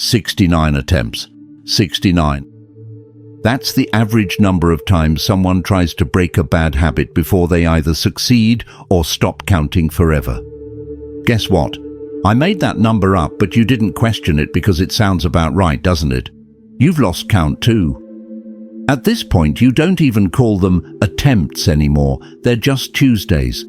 69 attempts. 69. That's the average number of times someone tries to break a bad habit before they either succeed or stop counting forever. Guess what? I made that number up, but you didn't question it because it sounds about right, doesn't it? You've lost count too. At this point, you don't even call them attempts anymore. They're just Tuesdays.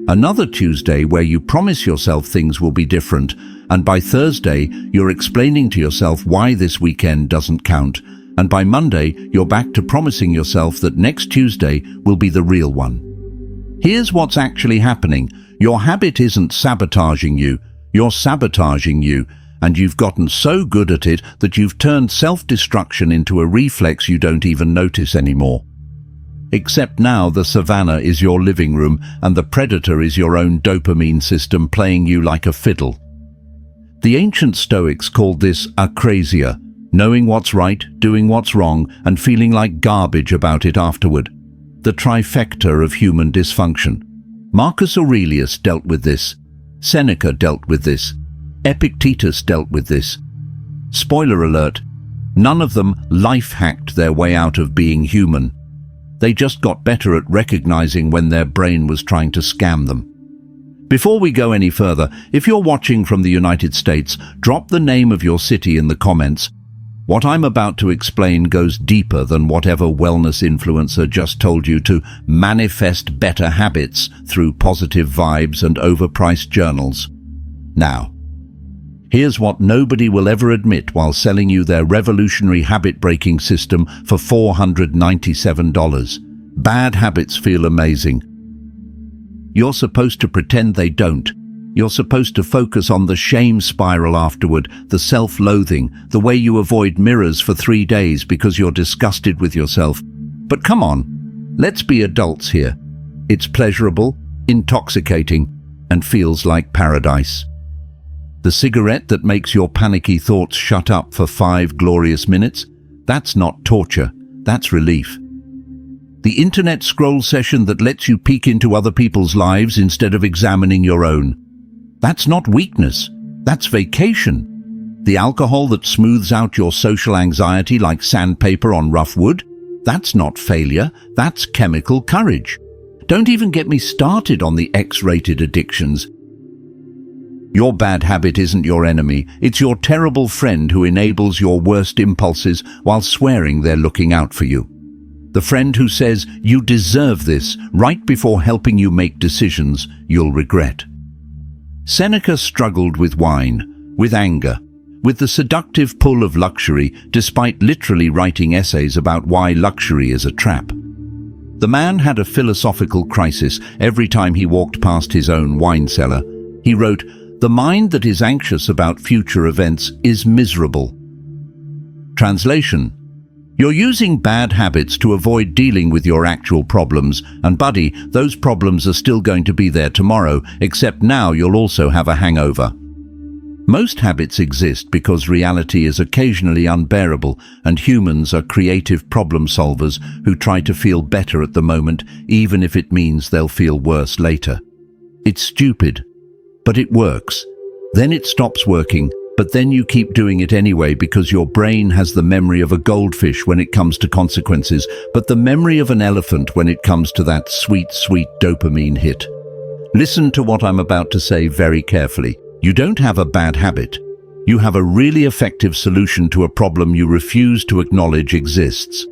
Another Tuesday where you promise yourself things will be different, and by Thursday, you're explaining to yourself why this weekend doesn't count, and by Monday, you're back to promising yourself that next Tuesday will be the real one. Here's what's actually happening. Your habit isn't sabotaging you, you're sabotaging you, and you've gotten so good at it that you've turned self-destruction into a reflex you don't even notice anymore. Except now the savannah is your living room and the predator is your own dopamine system playing you like a fiddle. The ancient Stoics called this akrasia, knowing what's right, doing what's wrong, and feeling like garbage about it afterward. The trifecta of human dysfunction. Marcus Aurelius dealt with this. Seneca dealt with this. Epictetus dealt with this. Spoiler alert, none of them life-hacked their way out of being human. They just got better at recognizing when their brain was trying to scam them. Before we go any further, if you're watching from the United States, drop the name of your city in the comments. What I'm about to explain goes deeper than whatever wellness influencer just told you to manifest better habits through positive vibes and overpriced journals. Now, here's what nobody will ever admit while selling you their revolutionary habit-breaking system for $497. Bad habits feel amazing. You're supposed to pretend they don't. You're supposed to focus on the shame spiral afterward, the self-loathing, the way you avoid mirrors for 3 days because you're disgusted with yourself. But come on, let's be adults here. It's pleasurable, intoxicating, and feels like paradise. The cigarette that makes your panicky thoughts shut up for 5 glorious minutes? That's not torture, that's relief. The internet scroll session that lets you peek into other people's lives instead of examining your own. That's not weakness, that's vacation. The alcohol that smooths out your social anxiety like sandpaper on rough wood? That's not failure, that's chemical courage. Don't even get me started on the X-rated addictions. Your bad habit isn't your enemy, it's your terrible friend who enables your worst impulses while swearing they're looking out for you. The friend who says you deserve this right before helping you make decisions you'll regret. Seneca struggled with wine, with anger, with the seductive pull of luxury, despite literally writing essays about why luxury is a trap. The man had a philosophical crisis every time he walked past his own wine cellar. He wrote, "The mind that is anxious about future events is miserable." Translation: you're using bad habits to avoid dealing with your actual problems, and buddy, those problems are still going to be there tomorrow, except now you'll also have a hangover. Most habits exist because reality is occasionally unbearable, and humans are creative problem solvers who try to feel better at the moment, even if it means they'll feel worse later. It's stupid, but it works. Then it stops working, but then you keep doing it anyway because your brain has the memory of a goldfish when it comes to consequences, but the memory of an elephant when it comes to that sweet, sweet dopamine hit. Listen to what I'm about to say very carefully. You don't have a bad habit. You have a really effective solution to a problem you refuse to acknowledge exists.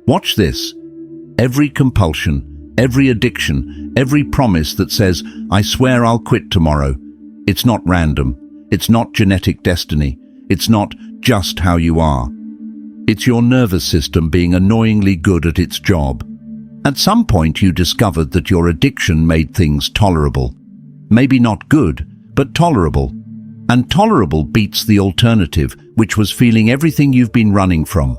Watch this. Every compulsion, every addiction, every promise that says, "I swear I'll quit tomorrow." It's not random. It's not genetic destiny. It's not just how you are. It's your nervous system being annoyingly good at its job. At some point you discovered that your addiction made things tolerable. Maybe not good, but tolerable. And tolerable beats the alternative, which was feeling everything you've been running from.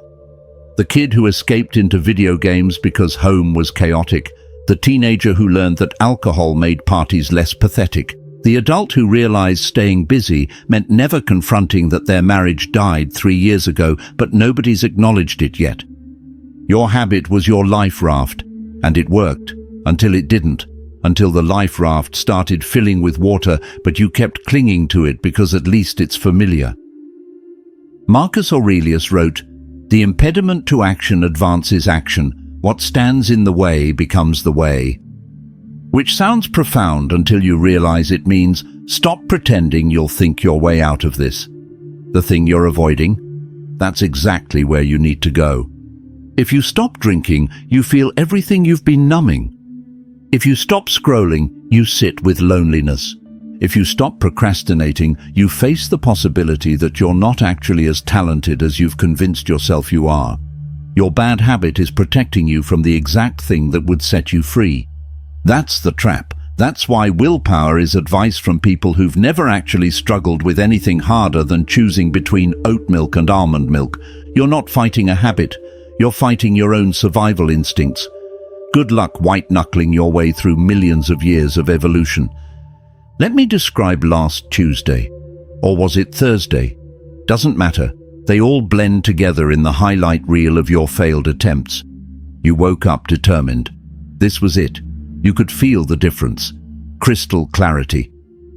The kid who escaped into video games because home was chaotic. The teenager who learned that alcohol made parties less pathetic. The adult who realized staying busy meant never confronting that their marriage died 3 years ago, but nobody's acknowledged it yet. Your habit was your life raft, and it worked, until it didn't, until the life raft started filling with water, but you kept clinging to it because at least it's familiar. Marcus Aurelius wrote, "The impediment to action advances action. What stands in the way becomes the way." Which sounds profound until you realize it means stop pretending you'll think your way out of this. The thing you're avoiding, that's exactly where you need to go. If you stop drinking, you feel everything you've been numbing. If you stop scrolling, you sit with loneliness. If you stop procrastinating, you face the possibility that you're not actually as talented as you've convinced yourself you are. Your bad habit is protecting you from the exact thing that would set you free. That's the trap. That's why willpower is advice from people who've never actually struggled with anything harder than choosing between oat milk and almond milk. You're not fighting a habit. You're fighting your own survival instincts. Good luck white-knuckling your way through millions of years of evolution. Let me describe last Tuesday. Or was it Thursday? Doesn't matter. They all blend together in the highlight reel of your failed attempts. You woke up determined. This was it. You could feel the difference. Crystal clarity.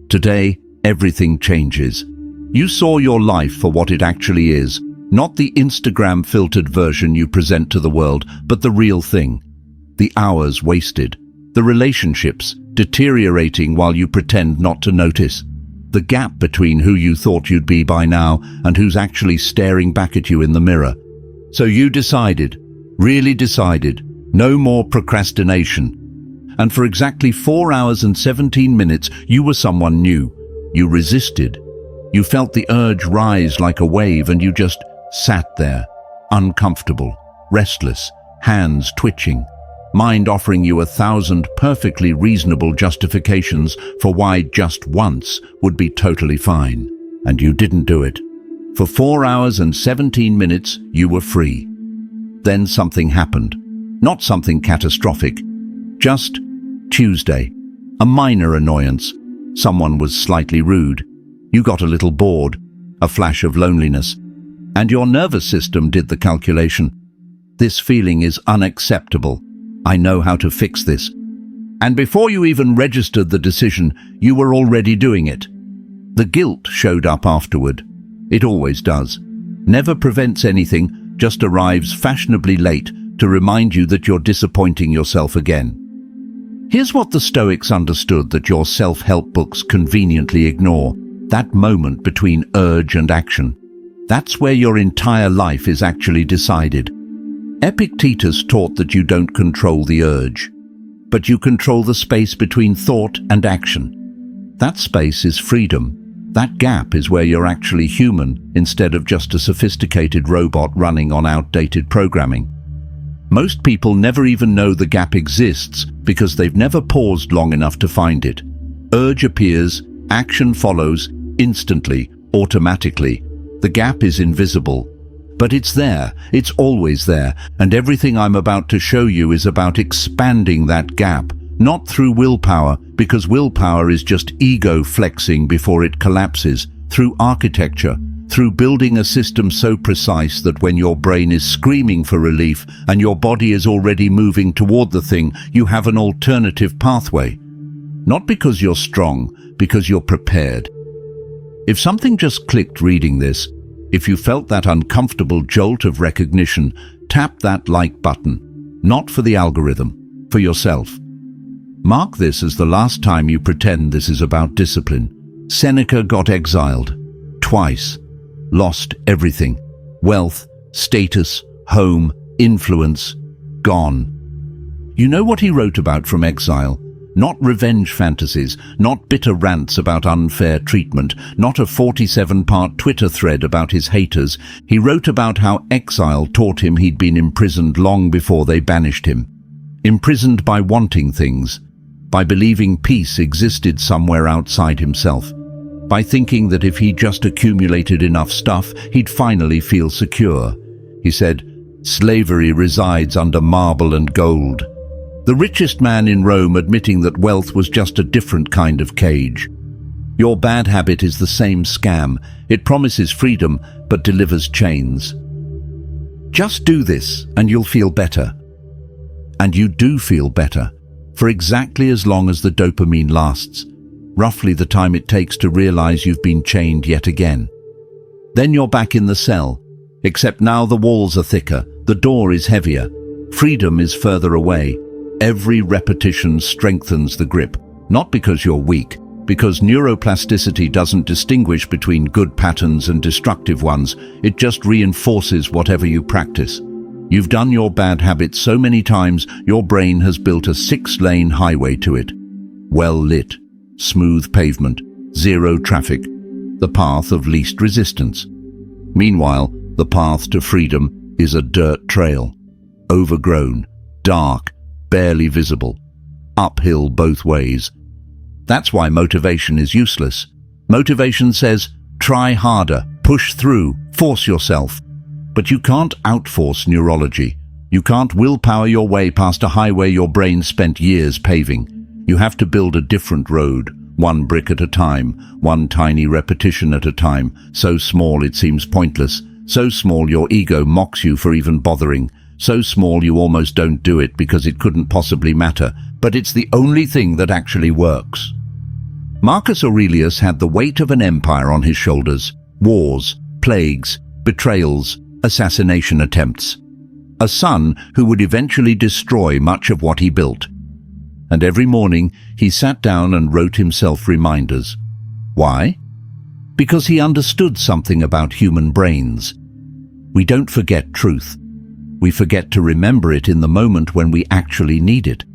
Today, everything changes. You saw your life for what it actually is. Not the Instagram-filtered version you present to the world, but the real thing. The hours wasted. The relationships deteriorating while you pretend not to notice. The gap between who you thought you'd be by now and who's actually staring back at you in the mirror. So you decided, really decided, no more procrastination. And for exactly 4 hours and 17 minutes, you were someone new. You resisted. You felt the urge rise like a wave and you just sat there, uncomfortable, restless, hands twitching, mind offering you 1,000 perfectly reasonable justifications for why just once would be totally fine. And you didn't do it. For 4 hours and 17 minutes, you were free. Then something happened. Not something catastrophic. Just Tuesday. A minor annoyance. Someone was slightly rude. You got a little bored. A flash of loneliness. And your nervous system did the calculation. This feeling is unacceptable. I know how to fix this. And before you even registered the decision, you were already doing it. The guilt showed up afterward. It always does. Never prevents anything, just arrives fashionably late to remind you that you're disappointing yourself again. Here's what the Stoics understood that your self-help books conveniently ignore. That moment between urge and action. That's where your entire life is actually decided. Epictetus taught that you don't control the urge, but you control the space between thought and action. That space is freedom. That gap is where you're actually human instead of just a sophisticated robot running on outdated programming. Most people never even know the gap exists because they've never paused long enough to find it. Urge appears, action follows, instantly, automatically. The gap is invisible. But it's there, it's always there, and everything I'm about to show you is about expanding that gap, not through willpower, because willpower is just ego flexing before it collapses, through architecture, through building a system so precise that when your brain is screaming for relief and your body is already moving toward the thing, you have an alternative pathway. Not because you're strong, because you're prepared. If something just clicked reading this, if you felt that uncomfortable jolt of recognition, tap that like button. Not for the algorithm, for yourself. Mark this as the last time you pretend this is about discipline. Seneca got exiled. Twice. Lost everything. Wealth, status, home, influence. Gone. You know what he wrote about from exile? Not revenge fantasies, not bitter rants about unfair treatment, not a 47-part Twitter thread about his haters. He wrote about how exile taught him he'd been imprisoned long before they banished him. Imprisoned by wanting things, by believing peace existed somewhere outside himself, by thinking that if he just accumulated enough stuff, he'd finally feel secure. He said, "Slavery resides under marble and gold." The richest man in Rome admitting that wealth was just a different kind of cage. Your bad habit is the same scam. It promises freedom, but delivers chains. Just do this, and you'll feel better. And you do feel better, for exactly as long as the dopamine lasts, roughly the time it takes to realize you've been chained yet again. Then you're back in the cell. Except now the walls are thicker, the door is heavier, freedom is further away. Every repetition strengthens the grip, not because you're weak, because neuroplasticity doesn't distinguish between good patterns and destructive ones. It just reinforces whatever you practice. You've done your bad habits so many times, your brain has built a 6-lane highway to it. Well lit, smooth pavement, zero traffic, the path of least resistance. Meanwhile, the path to freedom is a dirt trail, overgrown, dark, barely visible, uphill both ways. That's why motivation is useless. Motivation says, try harder, push through, force yourself. But you can't outforce neurology. You can't willpower your way past a highway your brain spent years paving. You have to build a different road, one brick at a time, one tiny repetition at a time, so small it seems pointless, so small your ego mocks you for even bothering, so small you almost don't do it because it couldn't possibly matter, but it's the only thing that actually works. Marcus Aurelius had the weight of an empire on his shoulders: wars, plagues, betrayals, assassination attempts. A son who would eventually destroy much of what he built. And every morning he sat down and wrote himself reminders. Why? Because he understood something about human brains. We don't forget truth. We forget to remember it in the moment when we actually need it.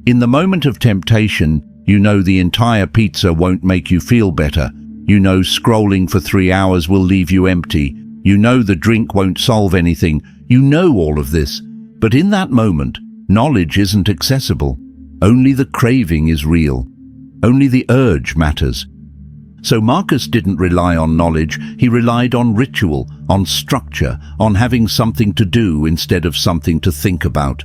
In the moment of temptation, you know the entire pizza won't make you feel better. You know scrolling for 3 hours will leave you empty. You know the drink won't solve anything. You know all of this. But in that moment, knowledge isn't accessible. Only the craving is real. Only the urge matters. So Marcus didn't rely on knowledge, he relied on ritual, on structure, on having something to do instead of something to think about.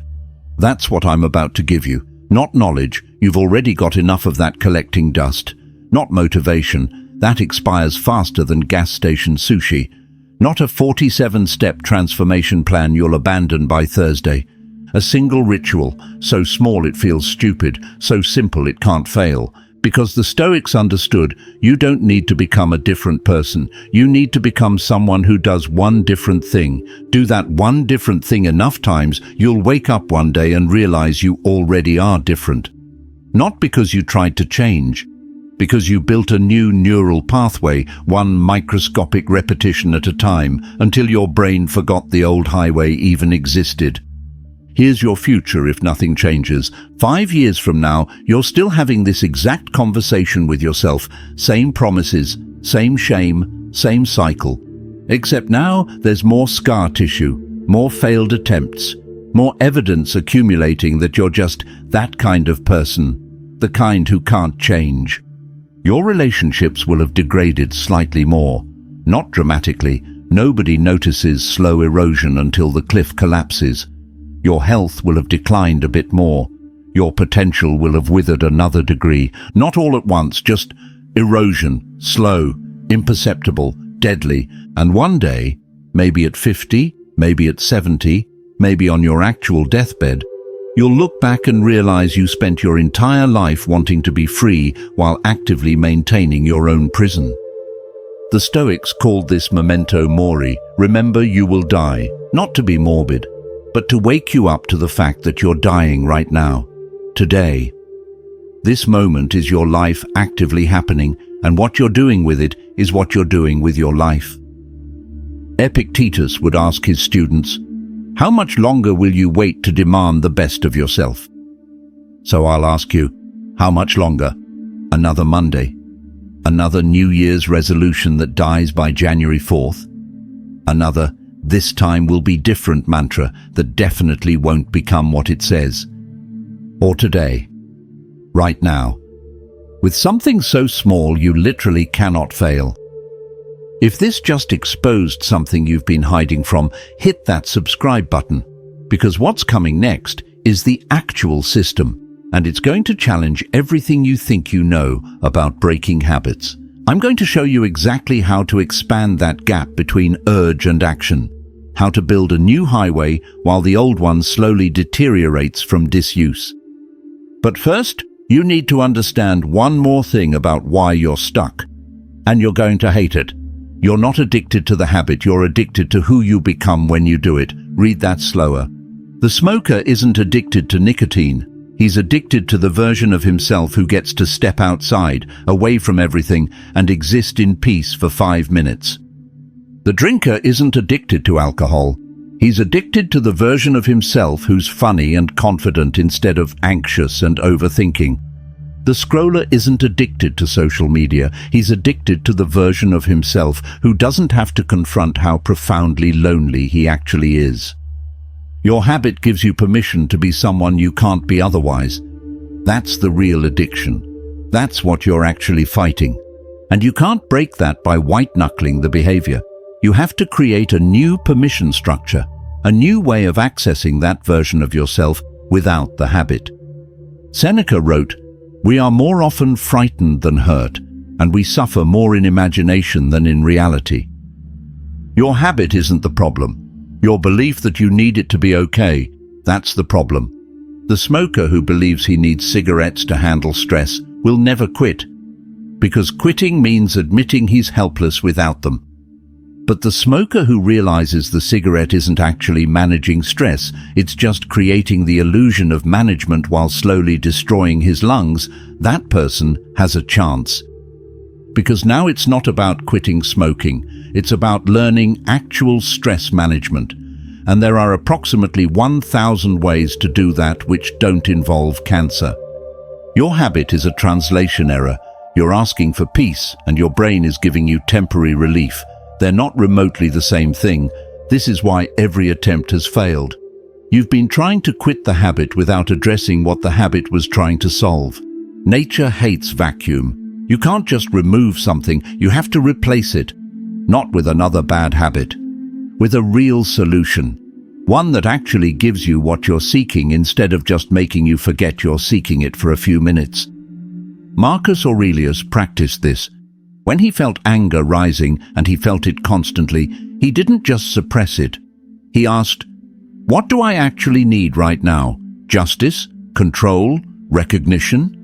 That's what I'm about to give you. Not knowledge, you've already got enough of that collecting dust. Not motivation, that expires faster than gas station sushi. Not a 47-step transformation plan you'll abandon by Thursday. A single ritual, so small it feels stupid, so simple it can't fail. Because the Stoics understood, you don't need to become a different person. You need to become someone who does one different thing. Do that one different thing enough times, you'll wake up one day and realize you already are different. Not because you tried to change, because you built a new neural pathway, one microscopic repetition at a time, until your brain forgot the old highway even existed. Here's your future if nothing changes. 5 years from now, you're still having this exact conversation with yourself. Same promises, same shame, same cycle. Except now, there's more scar tissue, more failed attempts, more evidence accumulating that you're just that kind of person, the kind who can't change. Your relationships will have degraded slightly more. Not dramatically. Nobody notices slow erosion until the cliff collapses. Your health will have declined a bit more. Your potential will have withered another degree. Not all at once, just erosion, slow, imperceptible, deadly. And one day, maybe at 50, maybe at 70, maybe on your actual deathbed, you'll look back and realize you spent your entire life wanting to be free while actively maintaining your own prison. The Stoics called this memento mori, remember you will die, not to be morbid, but to wake you up to the fact that you're dying right now, today. This moment is your life actively happening, and what you're doing with it is what you're doing with your life. Epictetus would ask his students, how much longer will you wait to demand the best of yourself? So I'll ask you, how much longer? Another Monday? Another New Year's resolution that dies by January 4th? Another "this time will be different" mantra that definitely won't become what it says? Or today, right now, with something so small you literally cannot fail? If this just exposed something you've been hiding from, hit that subscribe button, because what's coming next is the actual system, and it's going to challenge everything you think you know about breaking habits. I'm going to show you exactly how to expand that gap between urge and action, how to build a new highway while the old one slowly deteriorates from disuse. But first, you need to understand one more thing about why you're stuck, and you're going to hate it. You're not addicted to the habit, you're addicted to who you become when you do it. Read that slower. The smoker isn't addicted to nicotine. He's addicted to the version of himself who gets to step outside, away from everything, and exist in peace for 5 minutes. The drinker isn't addicted to alcohol. He's addicted to the version of himself who's funny and confident instead of anxious and overthinking. The scroller isn't addicted to social media. He's addicted to the version of himself who doesn't have to confront how profoundly lonely he actually is. Your habit gives you permission to be someone you can't be otherwise. That's the real addiction. That's what you're actually fighting. And you can't break that by white-knuckling the behavior. You have to create a new permission structure, a new way of accessing that version of yourself without the habit. Seneca wrote, "We are more often frightened than hurt, and we suffer more in imagination than in reality." Your habit isn't the problem. Your belief that you need it to be okay, that's the problem. The smoker who believes he needs cigarettes to handle stress will never quit, because quitting means admitting he's helpless without them. But the smoker who realizes the cigarette isn't actually managing stress, it's just creating the illusion of management while slowly destroying his lungs, that person has a chance. Because now it's not about quitting smoking, it's about learning actual stress management. And there are approximately 1,000 ways to do that which don't involve cancer. Your habit is a translation error. You're asking for peace, and your brain is giving you temporary relief. They're not remotely the same thing. This is why every attempt has failed. You've been trying to quit the habit without addressing what the habit was trying to solve. Nature hates vacuum. You can't just remove something, you have to replace it. Not with another bad habit. With a real solution. One that actually gives you what you're seeking instead of just making you forget you're seeking it for a few minutes. Marcus Aurelius practiced this. When he felt anger rising, and he felt it constantly, he didn't just suppress it. He asked, "What do I actually need right now? Justice? Control? Recognition?"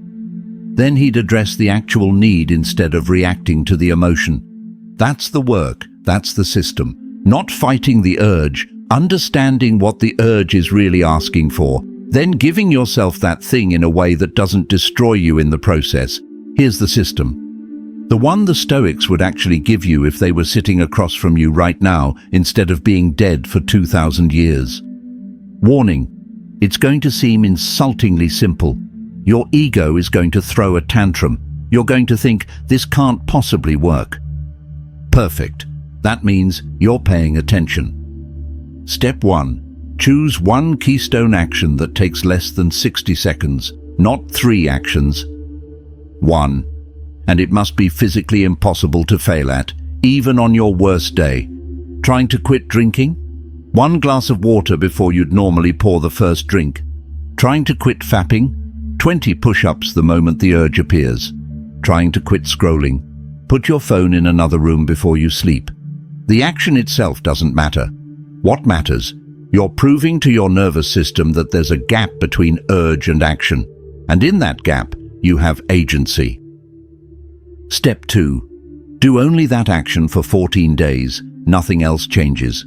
Then he'd address the actual need instead of reacting to the emotion. That's the work, that's the system. Not fighting the urge, understanding what the urge is really asking for, then giving yourself that thing in a way that doesn't destroy you in the process. Here's the system. The one the Stoics would actually give you if they were sitting across from you right now instead of being dead for 2,000 years. Warning, it's going to seem insultingly simple. Your ego is going to throw a tantrum. You're going to think, this can't possibly work. Perfect. That means you're paying attention. Step 1. Choose one keystone action that takes less than 60 seconds, not 3 actions. 1. And it must be physically impossible to fail at, even on your worst day. Trying to quit drinking? 1 glass of water before you'd normally pour the first drink. Trying to quit fapping? 20 push-ups the moment the urge appears. Trying to quit scrolling? Put your phone in another room before you sleep. The action itself doesn't matter. What matters? You're proving to your nervous system that there's a gap between urge and action, and in that gap, you have agency. Step 2. Do only that action for 14 days. Nothing else changes.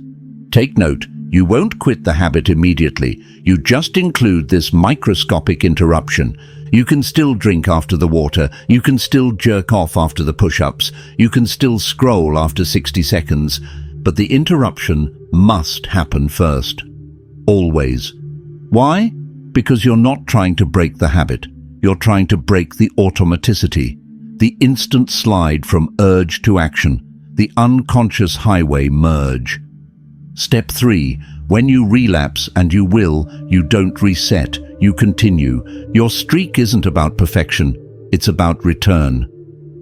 Take note, you won't quit the habit immediately. You just include this microscopic interruption. You can still drink after the water. You can still jerk off after the push-ups. You can still scroll after 60 seconds. But the interruption must happen first. Always. Why? Because you're not trying to break the habit. You're trying to break the automaticity. The instant slide from urge to action, the unconscious highway merge. Step 3. When you relapse, and you will, you don't reset, you continue. Your streak isn't about perfection, it's about return.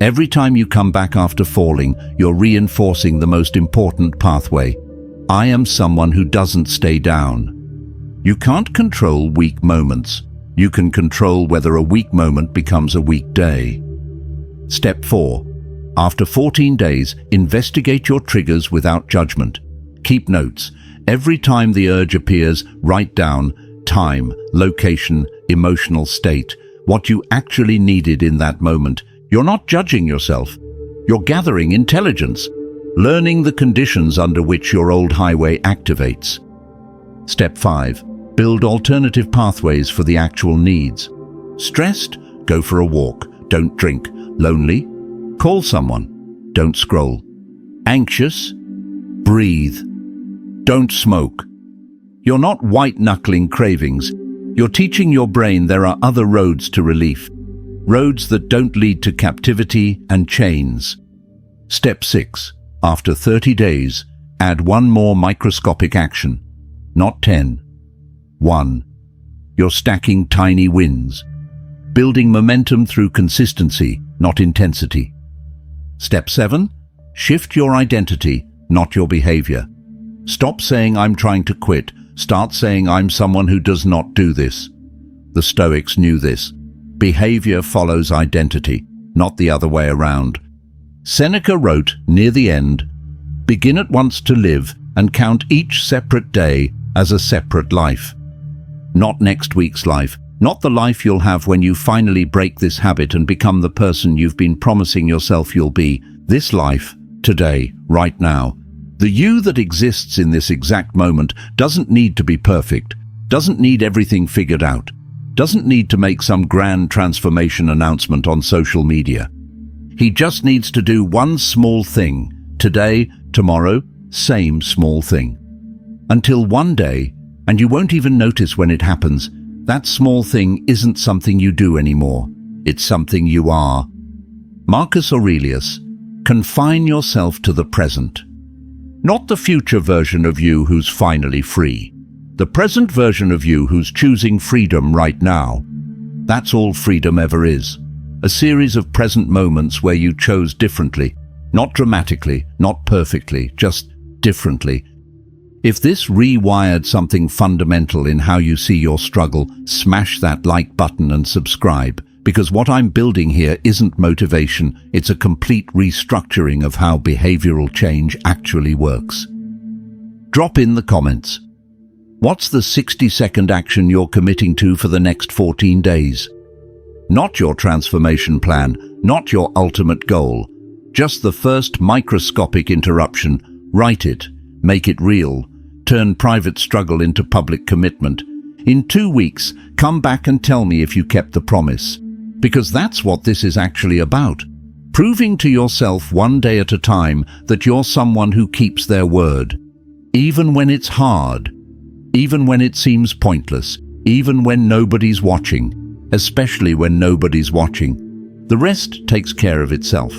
Every time you come back after falling, you're reinforcing the most important pathway. I am someone who doesn't stay down. You can't control weak moments. You can control whether a weak moment becomes a weak day. Step 4. After 14 days, investigate your triggers without judgment. Keep notes. Every time the urge appears, write down time, location, emotional state, what you actually needed in that moment. You're not judging yourself. You're gathering intelligence. Learning the conditions under which your old highway activates. Step 5. Build alternative pathways for the actual needs. Stressed? Go for a walk. Don't drink. Lonely? Call someone. Don't scroll. Anxious? Breathe. Don't smoke. You're not white-knuckling cravings. You're teaching your brain there are other roads to relief. Roads that don't lead to captivity and chains. Step 6. After 30 days, add one more microscopic action. Not 10. 1. You're stacking tiny wins. Building momentum through consistency, not intensity. Step 7. Shift your identity, not your behavior. Stop saying I'm trying to quit. Start saying I'm someone who does not do this. The Stoics knew this. Behavior follows identity, not the other way around. Seneca wrote, near the end, begin at once to live and count each separate day as a separate life. Not next week's life, not the life you'll have when you finally break this habit and become the person you've been promising yourself you'll be. This life, today, right now. The you that exists in this exact moment doesn't need to be perfect, doesn't need everything figured out, doesn't need to make some grand transformation announcement on social media. He just needs to do one small thing, today, tomorrow, same small thing. Until one day, and you won't even notice when it happens, that small thing isn't something you do anymore. It's something you are. Marcus Aurelius, confine yourself to the present. Not the future version of you who's finally free. The present version of you who's choosing freedom right now. That's all freedom ever is. A series of present moments where you chose differently. Not dramatically, not perfectly, just differently. If this rewired something fundamental in how you see your struggle, smash that like button and subscribe, because what I'm building here isn't motivation, it's a complete restructuring of how behavioral change actually works. Drop in the comments. What's the 60-second action you're committing to for the next 14 days? Not your transformation plan, not your ultimate goal. Just the first microscopic interruption. Write it, make it real, turn private struggle into public commitment. In 2 weeks, come back and tell me if you kept the promise. Because that's what this is actually about. Proving to yourself one day at a time that you're someone who keeps their word. Even when it's hard. Even when it seems pointless. Even when nobody's watching. Especially when nobody's watching. The rest takes care of itself.